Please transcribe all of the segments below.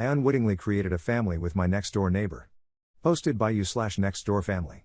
I unwittingly created a family with my next-door neighbor. Posted by you/nextdoorfamily.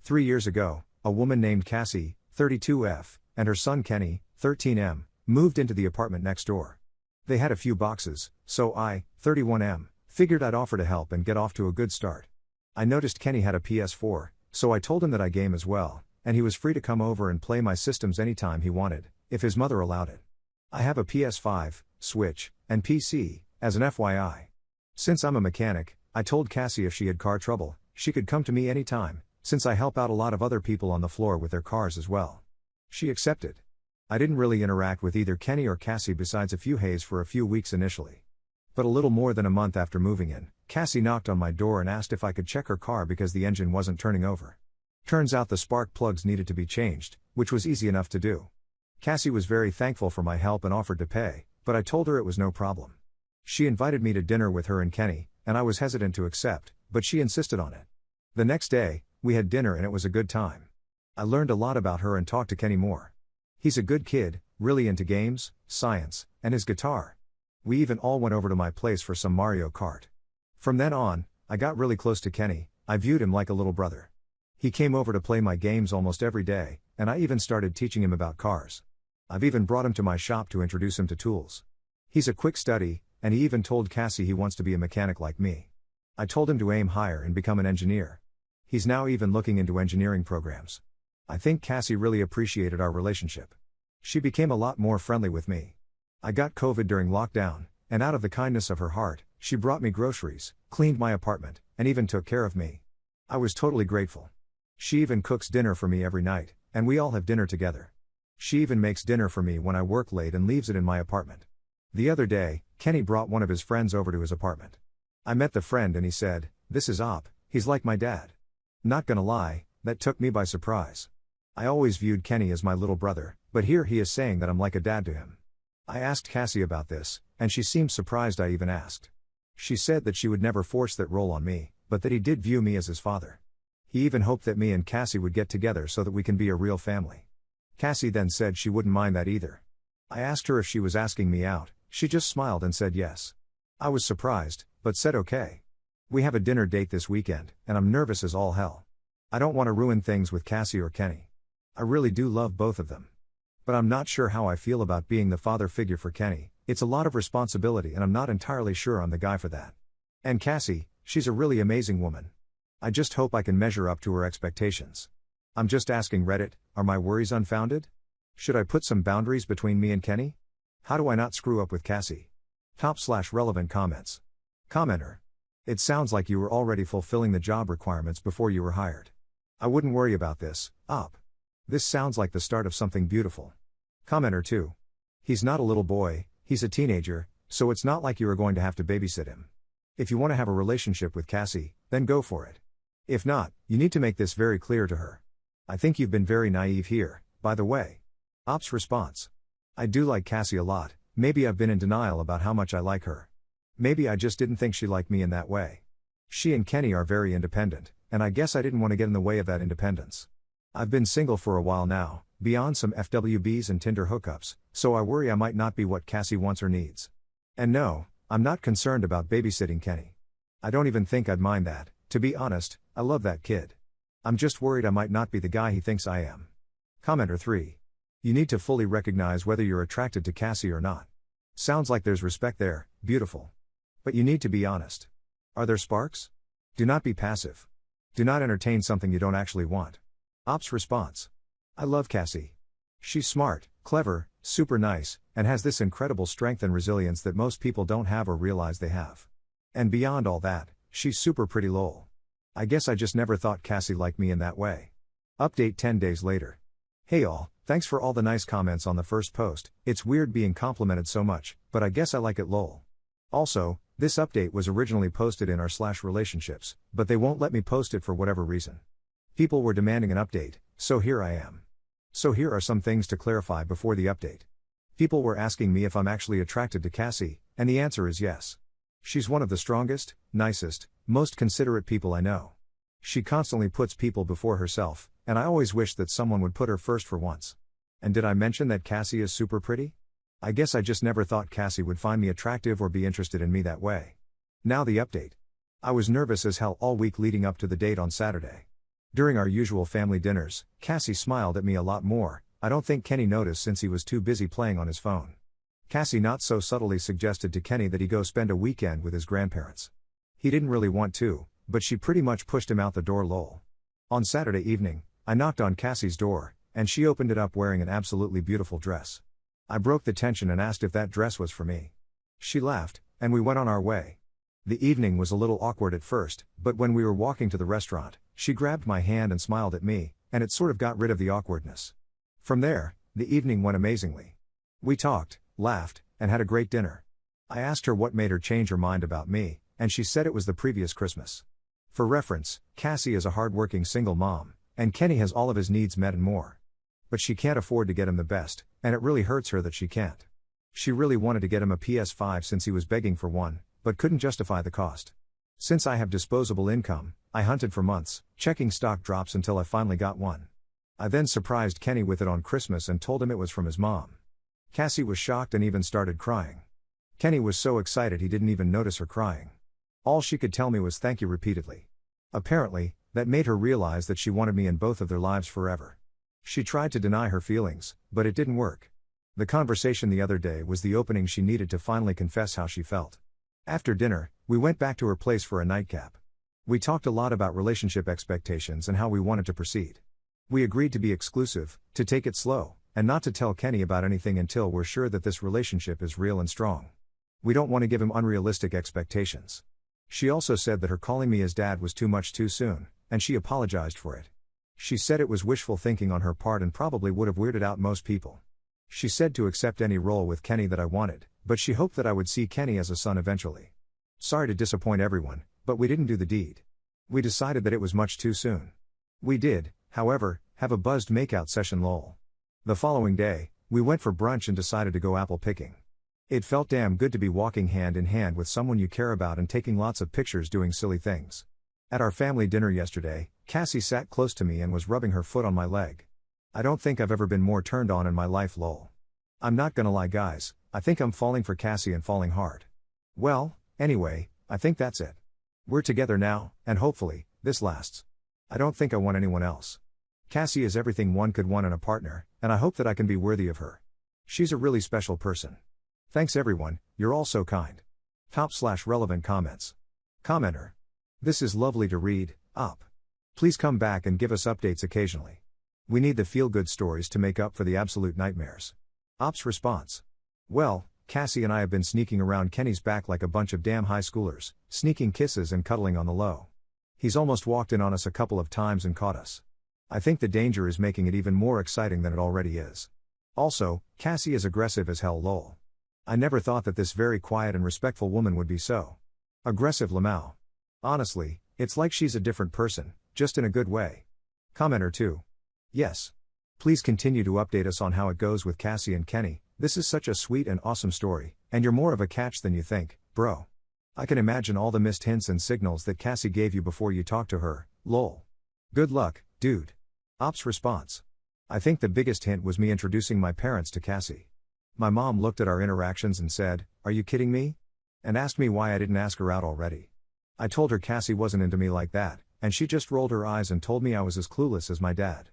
3 years ago, a woman named Cassie, 32F, and her son Kenny, 13M, moved into the apartment next door. They had a few boxes, so I, 31M, figured I'd offer to help and get off to a good start. I noticed Kenny had a PS4, so I told him that I game as well, and he was free to come over and play my systems anytime he wanted, if his mother allowed it. I have a PS5, Switch, and PC, as an FYI. Since I'm a mechanic, I told Cassie if she had car trouble, she could come to me anytime, since I help out a lot of other people on the floor with their cars as well. She accepted. I didn't really interact with either Kenny or Cassie besides a few hays for a few weeks initially. But a little more than a month after moving in, Cassie knocked on my door and asked if I could check her car because the engine wasn't turning over. Turns out the spark plugs needed to be changed, which was easy enough to do. Cassie was very thankful for my help and offered to pay, but I told her it was no problem. She invited me to dinner with her and Kenny, and I was hesitant to accept, but she insisted on it. The next day, we had dinner and it was a good time. I learned a lot about her and talked to Kenny more. He's a good kid, really into games, science, and his guitar. We even all went over to my place for some Mario Kart. From then on, I got really close to Kenny. I viewed him like a little brother. He came over to play my games almost every day, and I even started teaching him about cars. I've even brought him to my shop to introduce him to tools. He's a quick study, and he even told Cassie he wants to be a mechanic like me. I told him to aim higher and become an engineer. He's now even looking into engineering programs. I think Cassie really appreciated our relationship. She became a lot more friendly with me. I got COVID during lockdown, and out of the kindness of her heart, she brought me groceries, cleaned my apartment, and even took care of me. I was totally grateful. She even cooks dinner for me every night, and we all have dinner together. She even makes dinner for me when I work late and leaves it in my apartment. The other day, Kenny brought one of his friends over to his apartment. I met the friend and he said, "This is Op, he's like my dad." Not gonna lie, that took me by surprise. I always viewed Kenny as my little brother, but here he is saying that I'm like a dad to him. I asked Cassie about this, and she seemed surprised I even asked. She said that she would never force that role on me, but that he did view me as his father. He even hoped that me and Cassie would get together so that we can be a real family. Cassie then said she wouldn't mind that either. I asked her if she was asking me out, she just smiled and said yes. I was surprised, but said okay. We have a dinner date this weekend, and I'm nervous as all hell. I don't want to ruin things with Cassie or Kenny. I really do love both of them. But I'm not sure how I feel about being the father figure for Kenny. It's a lot of responsibility and I'm not entirely sure I'm the guy for that. And Cassie, she's a really amazing woman. I just hope I can measure up to her expectations. I'm just asking Reddit, are my worries unfounded? Should I put some boundaries between me and Kenny? How do I not screw up with Cassie? /relevant comments. Commenter. It sounds like you were already fulfilling the job requirements before you were hired. I wouldn't worry about this, Op. This sounds like the start of something beautiful. Commenter 2. He's not a little boy, he's a teenager, so it's not like you are going to have to babysit him. If you want to have a relationship with Cassie, then go for it. If not, you need to make this very clear to her. I think you've been very naive here, by the way. Op's response. I do like Cassie a lot, maybe I've been in denial about how much I like her. Maybe I just didn't think she liked me in that way. She and Kenny are very independent, and I guess I didn't want to get in the way of that independence. I've been single for a while now, beyond some FWBs and Tinder hookups, so I worry I might not be what Cassie wants or needs. And no, I'm not concerned about babysitting Kenny. I don't even think I'd mind that, to be honest, I love that kid. I'm just worried I might not be the guy he thinks I am. Commenter 3. You need to fully recognize whether you're attracted to Cassie or not. Sounds like there's respect there, beautiful. But you need to be honest. Are there sparks? Do not be passive. Do not entertain something you don't actually want. Op's response. I love Cassie. She's smart, clever, super nice, and has this incredible strength and resilience that most people don't have or realize they have. And beyond all that, she's super pretty lol. I guess I just never thought Cassie liked me in that way. Update 10 days later. Hey all, thanks for all the nice comments on the first post. It's weird being complimented so much, but I guess I like it lol. Also, this update was originally posted in r/relationships, but they won't let me post it for whatever reason. People were demanding an update, so here I am. So here are some things to clarify before the update. People were asking me if I'm actually attracted to Cassie, and the answer is yes. She's one of the strongest, nicest, most considerate people I know. She constantly puts people before herself, and I always wish that someone would put her first for once. And did I mention that Cassie is super pretty? I guess I just never thought Cassie would find me attractive or be interested in me that way. Now the update. I was nervous as hell all week leading up to the date on Saturday. During our usual family dinners, Cassie smiled at me a lot more. I don't think Kenny noticed since he was too busy playing on his phone. Cassie not so subtly suggested to Kenny that he go spend a weekend with his grandparents. He didn't really want to, but she pretty much pushed him out the door lol. On Saturday evening, I knocked on Cassie's door, and she opened it up wearing an absolutely beautiful dress. I broke the tension and asked if that dress was for me. She laughed, and we went on our way. The evening was a little awkward at first, but when we were walking to the restaurant, she grabbed my hand and smiled at me, and it sort of got rid of the awkwardness. From there, the evening went amazingly. We talked, laughed, and had a great dinner. I asked her what made her change her mind about me, and she said it was the previous Christmas. For reference, Cassie is a hard-working single mom, and Kenny has all of his needs met and more. But she can't afford to get him the best, and it really hurts her that she can't. She really wanted to get him a PS5 since he was begging for one, but couldn't justify the cost. Since I have disposable income, I hunted for months, checking stock drops until I finally got one. I then surprised Kenny with it on Christmas and told him it was from his mom. Cassie was shocked and even started crying. Kenny was so excited he didn't even notice her crying. All she could tell me was thank you repeatedly. Apparently, that made her realize that she wanted me in both of their lives forever. She tried to deny her feelings, but it didn't work. The conversation the other day was the opening she needed to finally confess how she felt. After dinner, we went back to her place for a nightcap. We talked a lot about relationship expectations and how we wanted to proceed. We agreed to be exclusive, to take it slow, and not to tell Kenny about anything until we're sure that this relationship is real and strong. We don't want to give him unrealistic expectations. She also said that her calling me his dad was too much too soon, and she apologized for it. She said it was wishful thinking on her part and probably would have weirded out most people. She said to accept any role with Kenny that I wanted, but she hoped that I would see Kenny as a son eventually. Sorry to disappoint everyone, but we didn't do the deed. We decided that it was much too soon. We did, however, have a buzzed makeout session lol. The following day, we went for brunch and decided to go apple picking. It felt damn good to be walking hand in hand with someone you care about and taking lots of pictures doing silly things. At our family dinner yesterday, Cassie sat close to me and was rubbing her foot on my leg. I don't think I've ever been more turned on in my life lol. I'm not gonna lie guys, I think I'm falling for Cassie and falling hard. Well, anyway, I think that's it. We're together now, and hopefully, this lasts. I don't think I want anyone else. Cassie is everything one could want in a partner, and I hope that I can be worthy of her. She's a really special person. Thanks everyone, you're all so kind. Top/relevant comments. Commenter. This is lovely to read, up. Please come back and give us updates occasionally. We need the feel-good stories to make up for the absolute nightmares. Op's response. Well, Cassie and I have been sneaking around Kenny's back like a bunch of damn high schoolers, sneaking kisses and cuddling on the low. He's almost walked in on us a couple of times and caught us. I think the danger is making it even more exciting than it already is. Also, Cassie is aggressive as hell lol. I never thought that this very quiet and respectful woman would be so aggressive lamau. Honestly, it's like she's a different person, just in a good way. Commenter 2. Yes. Please continue to update us on how it goes with Cassie and Kenny. This is such a sweet and awesome story, and you're more of a catch than you think, bro. I can imagine all the missed hints and signals that Cassie gave you before you talked to her, lol. Good luck, dude. Op's response. I think the biggest hint was me introducing my parents to Cassie. My mom looked at our interactions and said, "Are you kidding me?" and asked me why I didn't ask her out already. I told her Cassie wasn't into me like that, and she just rolled her eyes and told me I was as clueless as my dad.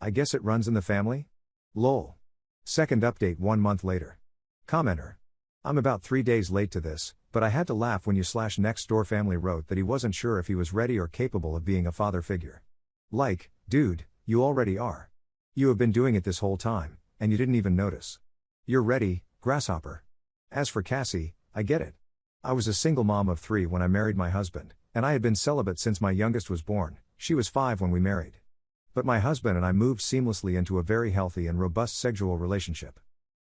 I guess it runs in the family? Lol. Second update 1 month later. Commenter. I'm about 3 days late to this, but I had to laugh when you/nextdoorfamily wrote that he wasn't sure if he was ready or capable of being a father figure. Like, dude, you already are. You have been doing it this whole time, and you didn't even notice. You're ready, grasshopper. As for Cassie, I get it. I was a single mom of 3 when I married my husband, and I had been celibate since my youngest was born. She was 5 when we married. But my husband and I moved seamlessly into a very healthy and robust sexual relationship.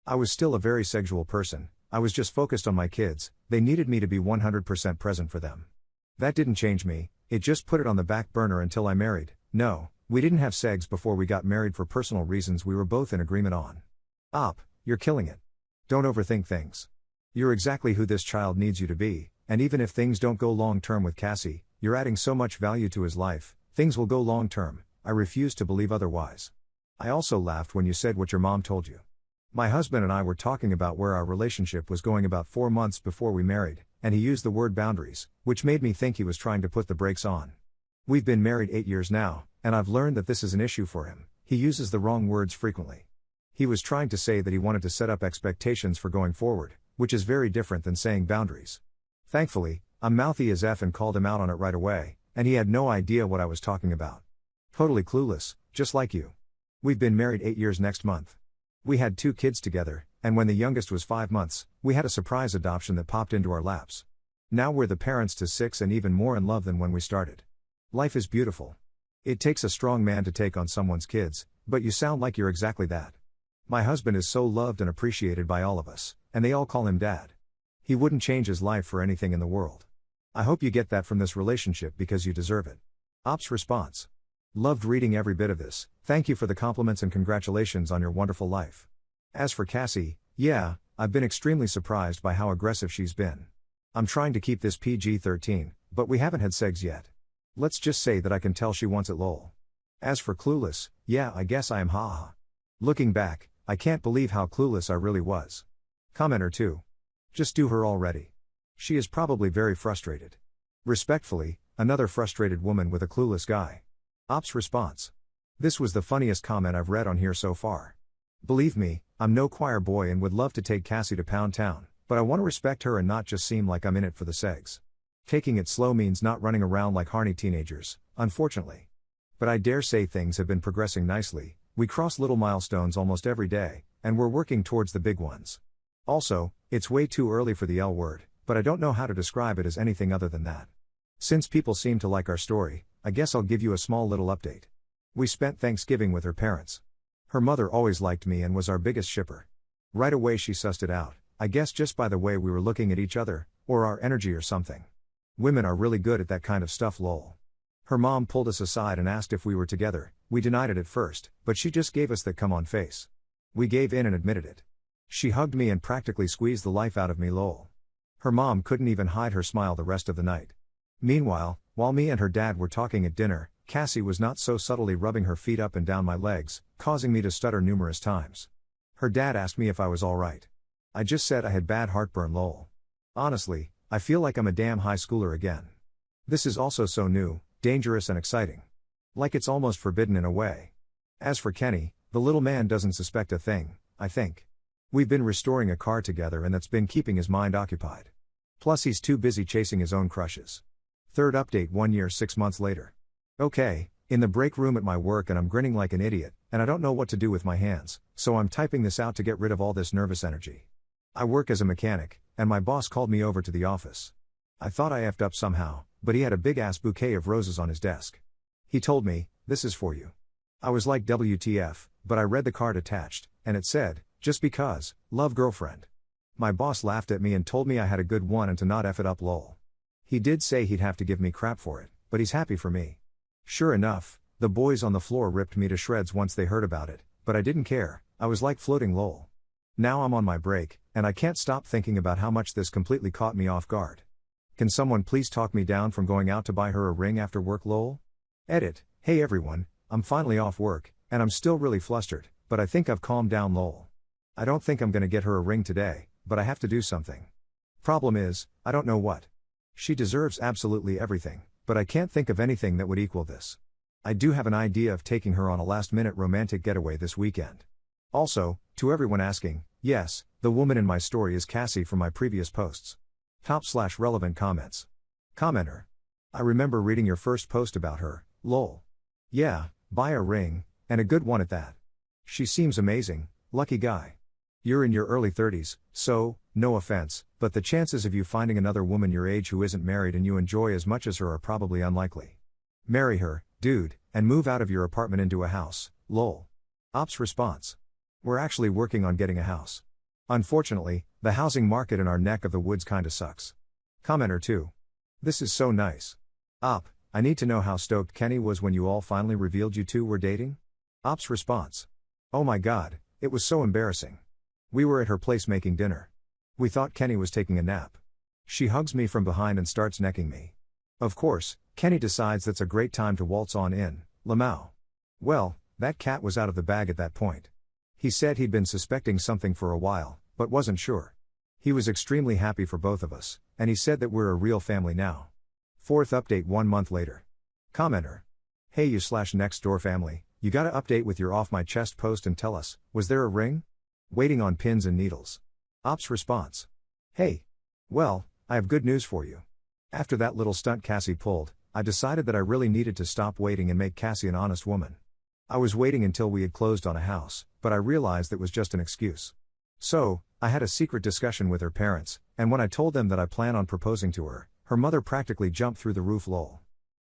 I was still a very sexual person, I was just focused on my kids, they needed me to be 100% present for them. That didn't change me, it just put it on the back burner until I married. No, we didn't have sex before we got married for personal reasons we were both in agreement on. Op, you're killing it. Don't overthink things. You're exactly who this child needs you to be, and even if things don't go long term with Cassie, you're adding so much value to his life, things will go long term. I refuse to believe otherwise. I also laughed when you said what your mom told you. My husband and I were talking about where our relationship was going about 4 months before we married, and he used the word boundaries, which made me think he was trying to put the brakes on. We've been married 8 years now, and I've learned that this is an issue for him. He uses the wrong words frequently. He was trying to say that he wanted to set up expectations for going forward, which is very different than saying boundaries. Thankfully, I'm mouthy as F and called him out on it right away, and he had no idea what I was talking about. Totally clueless, just like you. We've been married 8 years next month. We had 2 kids together, and when the youngest was 5 months, we had a surprise adoption that popped into our laps. Now we're the parents to 6 and even more in love than when we started. Life is beautiful. It takes a strong man to take on someone's kids, but you sound like you're exactly that. My husband is so loved and appreciated by all of us, and they all call him Dad. He wouldn't change his life for anything in the world. I hope you get that from this relationship because you deserve it. Ops response. Loved reading every bit of this, thank you for the compliments and congratulations on your wonderful life. As for Cassie, yeah, I've been extremely surprised by how aggressive she's been. I'm trying to keep this PG-13, but we haven't had sex yet. Let's just say that I can tell she wants it lol. As for clueless, yeah I guess I am haha. Looking back, I can't believe how clueless I really was. Commenter 2. Just do her already. She is probably very frustrated. Respectfully, another frustrated woman with a clueless guy. Ops response. This was the funniest comment I've read on here so far. Believe me, I'm no choir boy and would love to take Cassie to Pound Town, but I want to respect her and not just seem like I'm in it for the segs. Taking it slow means not running around like harny teenagers, unfortunately. But I dare say things have been progressing nicely, we cross little milestones almost every day, and we're working towards the big ones. Also, it's way too early for the L word, but I don't know how to describe it as anything other than that. Since people seem to like our story, I guess I'll give you a small little update. We spent Thanksgiving with her parents. Her mother always liked me and was our biggest shipper. Right away she sussed it out, I guess just by the way we were looking at each other, or our energy or something. Women are really good at that kind of stuff lol. Her mom pulled us aside and asked if we were together. We denied it at first, but she just gave us that come on face. We gave in and admitted it. She hugged me and practically squeezed the life out of me lol. Her mom couldn't even hide her smile the rest of the night. Meanwhile, while me and her dad were talking at dinner, Cassie was not so subtly rubbing her feet up and down my legs, causing me to stutter numerous times. Her dad asked me if I was alright. I just said I had bad heartburn lol. Honestly, I feel like I'm a damn high schooler again. This is also so new, dangerous and exciting. Like it's almost forbidden in a way. As for Kenny, the little man doesn't suspect a thing, I think. We've been restoring a car together and that's been keeping his mind occupied. Plus he's too busy chasing his own crushes. Third update 1 year 6 months later. Okay, in the break room at my work and I'm grinning like an idiot, and I don't know what to do with my hands, so I'm typing this out to get rid of all this nervous energy. I work as a mechanic, and my boss called me over to the office. I thought I effed up somehow, but he had a big ass bouquet of roses on his desk. He told me, "This is for you." I was like WTF, but I read the card attached, and it said, "Just because, love girlfriend." My boss laughed at me and told me I had a good one and to not F it up lol. He did say he'd have to give me crap for it, but he's happy for me. Sure enough, the boys on the floor ripped me to shreds once they heard about it, but I didn't care, I was like floating lol. Now I'm on my break, and I can't stop thinking about how much this completely caught me off guard. Can someone please talk me down from going out to buy her a ring after work lol? Edit, hey everyone, I'm finally off work, and I'm still really flustered, but I think I've calmed down lol. I don't think I'm gonna get her a ring today, but I have to do something. Problem is, I don't know what. She deserves absolutely everything, but I can't think of anything that would equal this. I do have an idea of taking her on a last-minute romantic getaway this weekend. Also, to everyone asking, yes, the woman in my story is Cassie from my previous posts. Top/relevant comments. Commenter. I remember reading your first post about her, lol. Yeah, buy a ring, and a good one at that. She seems amazing, lucky guy. You're in your early 30s, so, no offense, but the chances of you finding another woman your age who isn't married and you enjoy as much as her are probably unlikely. Marry her, dude, and move out of your apartment into a house, lol. Ops response. We're actually working on getting a house. Unfortunately, the housing market in our neck of the woods kinda sucks. Commenter 2. This is so nice. Op, I need to know how stoked Kenny was when you all finally revealed you two were dating? Ops response. Oh my god, it was so embarrassing. We were at her place making dinner. We thought Kenny was taking a nap. She hugs me from behind and starts necking me. Of course, Kenny decides that's a great time to waltz on in, Lamau. Well, that cat was out of the bag at that point. He said he'd been suspecting something for a while, but wasn't sure. He was extremely happy for both of us, and he said that we're a real family now. Fourth update 1 month later. Commenter. Hey you/next door family, you gotta update with your Off My Chest post and tell us, was there a ring? Waiting on pins and needles. Ops response. Hey. Well, I have good news for you. After that little stunt Cassie pulled, I decided that I really needed to stop waiting and make Cassie an honest woman. I was waiting until we had closed on a house, but I realized that was just an excuse. So, I had a secret discussion with her parents, and when I told them that I plan on proposing to her, her mother practically jumped through the roof lol.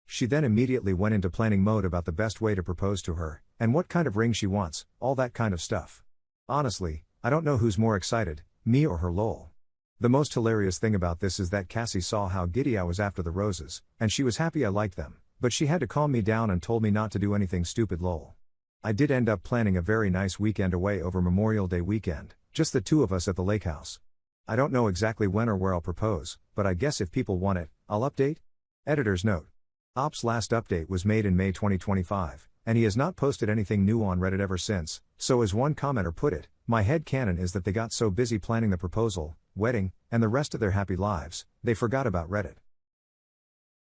She then immediately went into planning mode about the best way to propose to her, and what kind of ring she wants, all that kind of stuff. Honestly, I don't know who's more excited, me or her lol. The most hilarious thing about this is that Cassie saw how giddy I was after the roses, and she was happy I liked them, but she had to calm me down and told me not to do anything stupid lol. I did end up planning a very nice weekend away over Memorial Day weekend, just the two of us at the lake house. I don't know exactly when or where I'll propose, but I guess if people want it, I'll update. Editor's note. Op's last update was made in May 2025, and he has not posted anything new on Reddit ever since, so as one commenter put it, my headcanon is that they got so busy planning the proposal, wedding, and the rest of their happy lives, they forgot about Reddit.